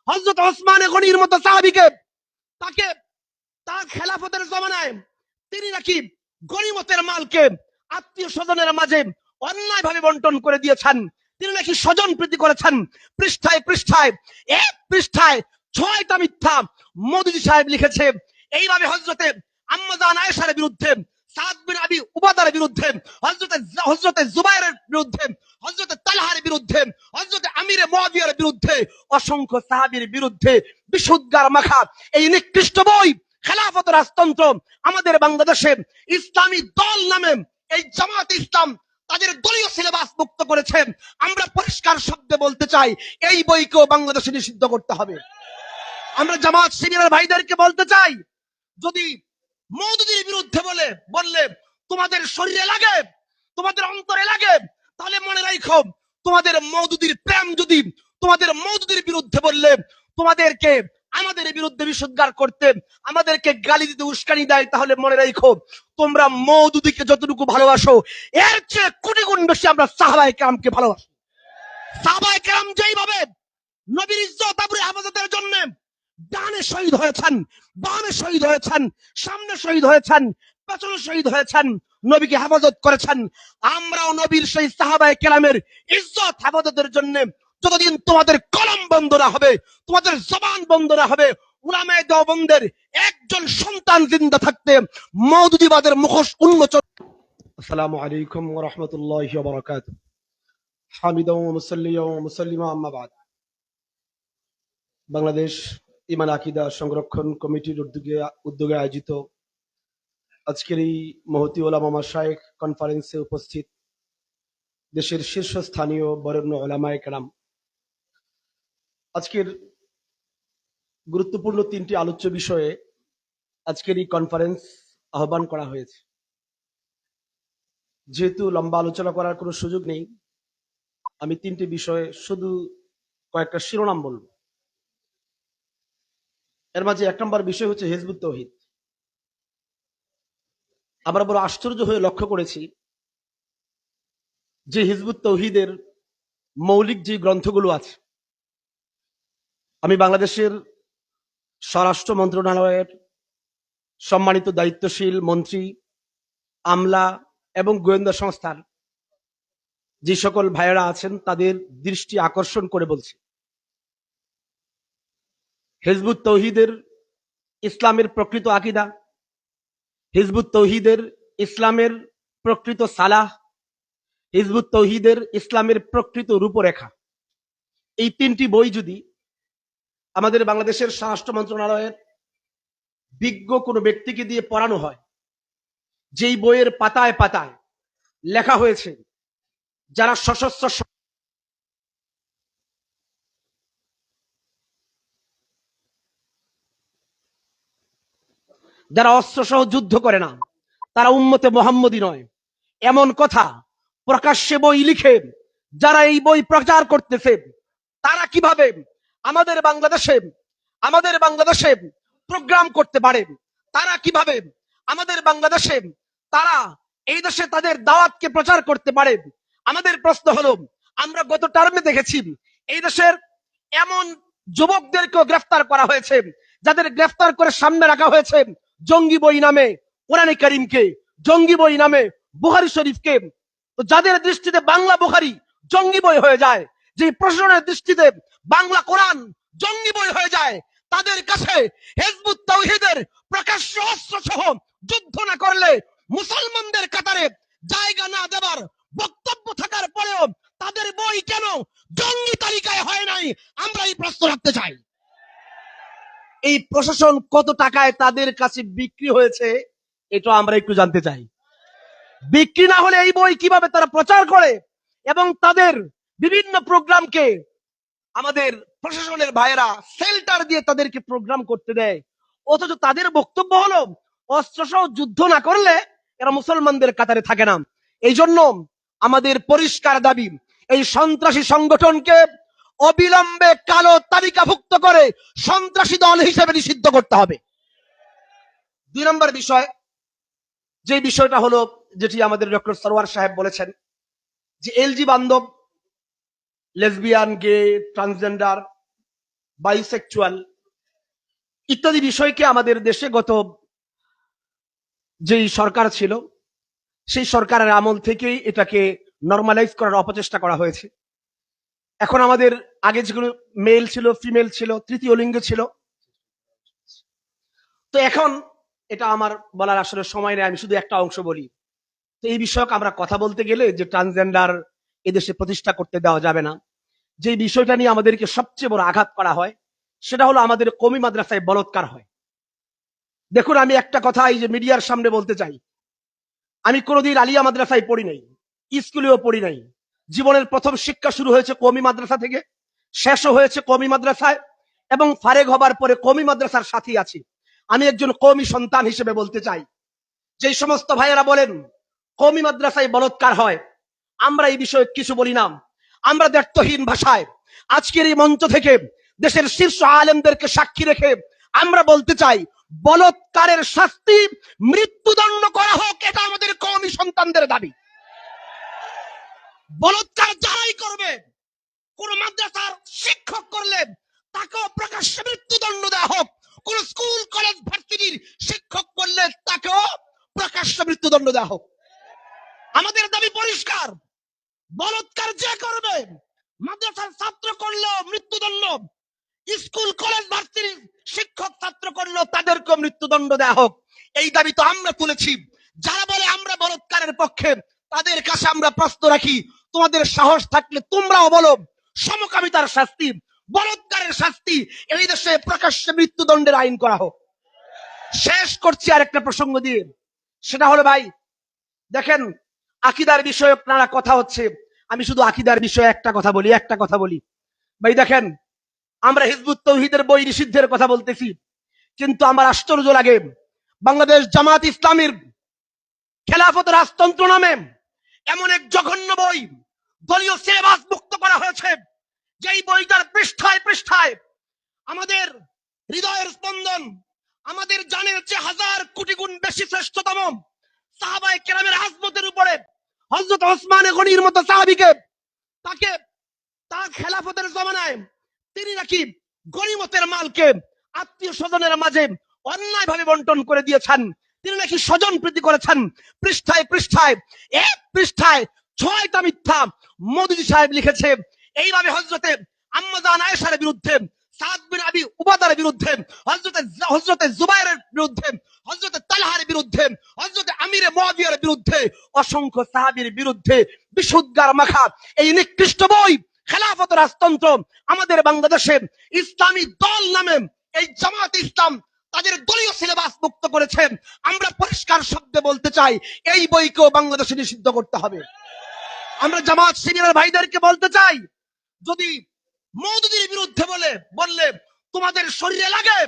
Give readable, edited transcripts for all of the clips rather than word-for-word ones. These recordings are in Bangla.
হযরত ওসমান গনির মতো সাহাবীকে তাকে তার খেলাফতের জমানায় তিনি নাকি গনিমতের মালকে আত্মীয় স্বজনের মাঝে অন্যায়ভাবে বন্টন করে দিয়েছেন। তিনি নাকি স্বজন প্রীতি করেছেন। পৃষ্ঠায় পৃষ্ঠায় এক পৃষ্ঠায় 6টা মিথ্যা মওদুদী সাহেব লিখেছে। এইভাবে হযরতে আম্মাজান আয়েশার বিরুদ্ধে, সাদ বিন আবি উবাদার বিরুদ্ধে, হযরতে জুবাইরের বিরুদ্ধে, হযরতে তালহার বিরুদ্ধে, হযরতে আমিরে মুয়াবিয়ার বিরুদ্ধে, অসংখ্য সাহাবীর বিরুদ্ধে বিশুদ্ধার মাখা এই নিকৃষ্ট বই খেলাফত রাজতন্ত্র আমাদের বাংলাদেশে ইসলামী দল নামে এই জামাত ইসলাম তাদের দলীয় সিলেবাস মুক্ত করেছে। আমরা পরিষ্কার শব্দে বলতে চাই, এই বইকেও বাংলাদেশে নিষিদ্ধ করতে হবে। আমরা জামাত শিবিরের ভাইদেরকে বলতে চাই, যদি মওদুদীর বিরুদ্ধে বললে তোমাদের শরীরে লাগে, তোমাদের অন্তরে লাগে, তাহলে মনে রাখো, তোমাদের মওদুদীর প্রেম যদি তোমাদের মওদুদীর বিরুদ্ধে বললে তোমাদেরকে আমাদের বিরুদ্ধে বিশুদ্ধার করতে, আমাদেরকে গালি দিতে উস্কানি দেয়, তাহলে মনে রাখো তোমরা মওদুদীকে যতটুকু ভালোবাসো এর চেয়ে কোটি গুণ বেশি আমরা সাহাবায়ে কেরামকে ভালোবাসি। সাহাবায়ে কেরাম যেইভাবে নবীর ইজ্জত আবরু হেফাজতের জন্য ডানে শহীদ হয়েছেন, বামে শহীদ হয়েছেন, সামনে শহীদ হয়েছেন, পেছনে শহীদ হয়েছেন, নবীকে হেফাজত করেছেন, আমরাও নবীর সেই সাহাবায়ে কেরামের ইজ্জত হেফাজতের জন্য যতদিন তোমাদের কলম বন্ধ না হবে, তোমাদের জবান বন্ধ না হবে, উলামায়ে দেওবন্দের একজন সন্তান জিন্দা থাকতে মওদুদীবাদের মুখোশ উন্মোচন। আসসালামু আলাইকুম ওয়া রাহমাতুল্লাহি ওয়া বারাকাতুহু। হামিদাও ওয়া মুসাল্লিয়াও ওয়া মুসাল্লিমা আম্মা বাদ। বাংলাদেশ ইমান আকিদা সংরক্ষণ কমিটির উদ্যোগে আয়োজিত আজকের এই মহতি ওলামা মাশায়েখ কনফারেন্সে উপস্থিত দেশের শীর্ষস্থানীয় বরেণ্য ওলামায়ে কেরাম, আজকের গুরুত্বপূর্ণ 3টি আলোচ্য বিষয়ে আজকের এই কনফারেন্স আহ্বান করা হয়েছে। যেহেতু লম্বা আলোচনা করার কোনো সুযোগ নেই, আমি 3টি বিষয়ে শুধু কয়েকটা শিরোনাম বলবো। এর মাঝে 1 নম্বর বিষয় হচ্ছে হিজবুত তাওহীদ। আমরা বড় আশ্চর্য হয়ে লক্ষ্য করেছি যে হিজবুত তাওহীদের মৌলিক যে গ্রন্থগুলো আছে, আমি বাংলাদেশের স্বরাষ্ট্র মন্ত্রণালয়ের সম্মানিত দায়িত্বশীল মন্ত্রী, আমলা এবং গোয়েন্দা সংস্থার যে সকল ভাইয়েরা আছেন তাদের দৃষ্টি আকর্ষণ করে বলছি, হিজবুত তাওহীদের ইসলামের প্রকৃত আকীদা, হিজবুত তাওহীদের ইসলামের প্রকৃত সালাহ, হিজবুত তাওহীদের ইসলামের প্রকৃত রূপরেখা, এই 3টি বই যদি আমাদের বাংলাদেশের স্বরাষ্ট্র মন্ত্রণালয়ের বিজ্ঞ কোনো ব্যক্তিকে দিয়ে পড়ানো হয়, যেই বইয়ের পাতায় পাতায় লেখা হয়েছে যারা সশস্ত্র যারা অস্ত্র সহ যুদ্ধ করে না, তারা উম্মতে মুহাম্মদী নয়, এমন কথা প্রকাশ্যে বই লিখে যারা এই বই প্রচার করতেছে, তারা কিভাবে আমাদের বাংলাদেশে প্রোগ্রাম করতে পারে? তারা কিভাবে আমাদের বাংলাদেশে তারা এই দেশে তাদের দাওয়াতকে প্রচার করতে পারে? আমাদের প্রশ্ন হলো, আমরা গত টার্মে দেখেছি এই দেশের এমন যুবকদেরকেও গ্রেফতার করা হয়েছে, যাদের গ্রেফতার করে সামনে রাখা হয়েছে জঙ্গি বই নামে কোরআনে কারীমকে, জঙ্গি বই নামে বুখারী শরীফকে। তো যাদের দৃষ্টিতে বাংলা বুখারী জঙ্গি বই হয়ে যায়, যে প্রশাসনের দৃষ্টিতে বাংলা কোরআন জঙ্গি বই হয়ে যায়, তাদের কাছে হিজবুত তাওহীদের প্রকাশ্য অস্ত্র সহ যুদ্ধ না করলে মুসলমানদের কাতারে জায়গা না দেবার বক্তব্য থাকার পরেও তাদের বই কেন জঙ্গি তালিকায় হয় নাই, আমরা এই প্রশ্ন রাখতে চাই। এই প্রশাসন কত টাকায় তাদের কাছে বিক্রি হয়েছে এটা আমরা একটু জানতে চাই। বিক্রি না হলে এই বই কিভাবে তারা প্রচার করে এবং তাদের বিভিন্ন প্রোগ্রামকে আমাদের প্রশাসনের ভাইয়েরা শেল্টার দিয়ে তাদেরকে প্রোগ্রাম করতে দেয়, অথচ তাদের বক্তব্য হলো অস্ত্রসহ যুদ্ধ না করলে এরা মুসলমানদের কাতারে থাকে না। এই জন্য আমাদের পরিষ্কার দাবি, এই সন্ত্রাসী সংগঠনকে অবিলম্বে কালো তালিকাভুক্ত করে সন্ত্রাসী দল হিসেবে নিষিদ্ধ করতে হবে। 2 নম্বর বিষয়, যে বিষয়টা হলো যেটি আমাদের ডক্টর সরওয়ার সাহেব বলেছেন যে এলজি বান্ধব, লেসবিয়ান, গে, ট্রান্সজেন্ডার বাইসেক্সুয়াল ইত্যাদি বিষয়কে আমাদের দেশে গত যেই সরকার ছিল সেই সরকারের আমল থেকেই এটাকে নরমালাইজ করার অপচেষ্টা করা হয়েছে। এখন আমাদের আগে যেগুলো মেল ছিল, ফিমেল ছিল, তৃতীয় লিঙ্গ ছিল, তো এখন এটা আমার বলার আসলে সময় নেই, আমি শুধু একটা অংশ বলি। তো এই বিষয়ক আমরা কথা বলতে গেলে যে ট্রান্সজেন্ডার এদেশে প্রতিষ্ঠা করতে দেওয়া যাবে না, যে বিষয়টা নিয়ে আমাদেরকে সবচেয়ে বড় আঘাত করা হয় সেটা হলো আমাদের কওমি মাদ্রাসায় বলৎকার হয়। দেখুন, আমি একটা কথা এই যে মিডিয়ার সামনে বলতে চাই, আমি কোনোদিন আলিয়া মাদ্রাসায় পড়ি নাই, স্কুলেও পড়ি নাই। জীবনের প্রথম শিক্ষা শুরু হয়েছে কওমি মাদ্রাসা থেকে, শেষও হয়েছে কওমি মাদ্রাসায়, এবং ফারেগ হবার পরে কওমি মাদ্রাসার সাথী আছি। আমি একজন কওমি সন্তান হিসেবে বলতে চাই, যে সমস্ত ভাইয়েরা বলেন কওমি মাদ্রাসায় বলৎকার হয়, আমরা এই বিষয়ে কিছু বলি না। আমরা দ্ব্যর্থহীন ভাষায় আজকের এই মঞ্চ থেকে দেশের শীর্ষ আলেমদেরকে সাক্ষী রেখে আমরা বলতে চাই, বলৎকারের শাস্তি মৃত্যুদণ্ড করা হোক, এটা আমাদের কওমি সন্তানদের দাবি। বলৎকার যারাই করবে, কোন মাদ্রাসার শিক্ষক করলে তাকেও প্রকাশ্যে মৃত্যুদণ্ড দেওয়া হোক, কোন স্কুল কলেজ ভার্সিটির শিক্ষক করলে তাকেও প্রকাশ্যে মৃত্যুদণ্ড দেওয়া হোক। আমাদের দাবি পরিষ্কার, বলৎকার যে করবে, মাদ্রাসার ছাত্র করলেও মৃত্যুদণ্ড, স্কুল কলেজ ভার্সিটির শিক্ষক ছাত্র করলেও তাদেরকেও মৃত্যুদণ্ড দেওয়া হোক। এই দাবি তো আমরা তুলেছি। যারা বলে আমরা বলৎকারের পক্ষে, তাদের কাছে আমরা প্রশ্ন রাখি, তোমাদের সাহস থাকলে তোমরাও বলো সমকামিতার শাস্তি, বলৎকারের শাস্তি এই দেশে প্রকাশ্যে মৃত্যুদণ্ডের আইন করা হোক। শেষ করছি আরেকটা প্রসঙ্গ দিয়ে, সেটা হলো ভাই দেখেন, আকীদার বিষয়ে আপনারা কথা হচ্ছে, আমি শুধু আকীদার বিষয়ে একটা কথা বলি ভাই। দেখেন, আমরা হিজবুত তৌহিদের বই নিষিদ্ধের কথা বলতেছি, কিন্তু আমার আশ্চর্য লাগে বাংলাদেশ জামাত ইসলামীর খেলাফত রাজতন্ত্র নামে এমন এক জঘন্য বই দলীয় সিলেবাস মুক্ত করা হয়েছে, যেই বইটার পৃষ্ঠায় পৃষ্ঠায় আমাদের হৃদয়ের স্পন্দন, আমাদের জানের চেয়ে হাজার কোটি গুণ বেশি শ্রেষ্ঠতম সাহাবায়ে কেরামের আজমতের উপরে হযরত ওসমান গনির মতো সাহাবীকে তাকে তার খেলাফতের জমানায় তিনি নাকি গনিমতের মালকে আত্মীয় স্বজনের মাঝে অন্যায়ভাবে বন্টন করে দিয়েছেন, তিনি নাকি স্বজন প্রীতি করেছেন। পৃষ্ঠায় পৃষ্ঠায় এক পৃষ্ঠায় 6টা মিথ্যা মওদুদী সাহেব লিখেছে। এইভাবে হযরতে আম্মা জান আয়েশার বিরুদ্ধে, সাদ বিন আবি উবাদার বিরুদ্ধে, হযরতে জুবাইরের বিরুদ্ধে, হযরতে তালহার বিরুদ্ধে, হযরতে আমিরে মুয়াবিয়ার বিরুদ্ধে, অসংখ্য সাহাবীর বিরুদ্ধে বিশুদ্ধার মাখা এই নিকৃষ্ট বই খেলাফত রাজতন্ত্র আমাদের বাংলাদেশে ইসলামী দল নামে এই জামাত ইসলাম তাদের দলীয় সিলেবাস মুক্ত করেছে। আমরা পরিষ্কার শব্দে বলতে চাই, এই বইকেও বাংলাদেশে নিষিদ্ধ করতে হবে। আমরা জামাত শিবিরের ভাইদেরকে বলতে চাই, যদি মওদুদীর বিরুদ্ধে বললে তোমাদের শরীরে লাগে,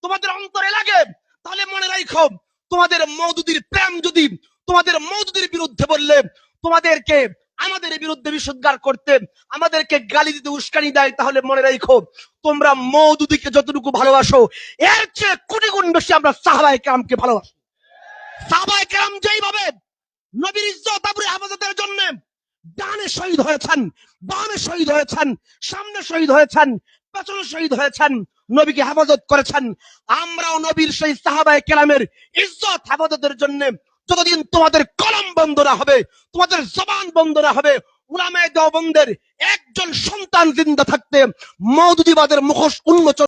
তোমাদের অন্তরে লাগে, তাহলে মনে রাখো, তোমাদের মওদুদীর প্রেম যদি তোমাদের মওদুদীর বিরুদ্ধে বললে তোমাদেরকে আমাদের বিরুদ্ধে বিশুদ্ধার করতে, আমাদেরকে গালি দিতে উস্কানি দেয়, তাহলে মনে রাখো তোমরা মওদুদীকে যতটুকু ভালোবাসো এর চেয়ে কোটি গুণ বেশি আমরা সাহাবায়ে কেরামকে ভালোবাসি। সাহাবায়ে কেরাম যেইভাবে নবীর ইজ্জত আবরু হেফাজতের জন্য ডানে শহীদ হয়েছেন, বামে শহীদ হয়েছেন, সামনে শহীদ হয়েছেন, পেছনে শহীদ হয়েছেন, নবীকে হেফাজত করেছেন, আমরাও নবীর সেই সাহাবায়ে কেরামের ইজ্জত হেফাজতের জন্য যতদিন তোমাদের কলম বন্ধ না হবে, তোমাদের জবান বন্ধ না হবে, উলামায়ে দেওবন্দের একজন সন্তান জিন্দা থাকতে মওদুদীবাদের মুখোশ উন্মোচন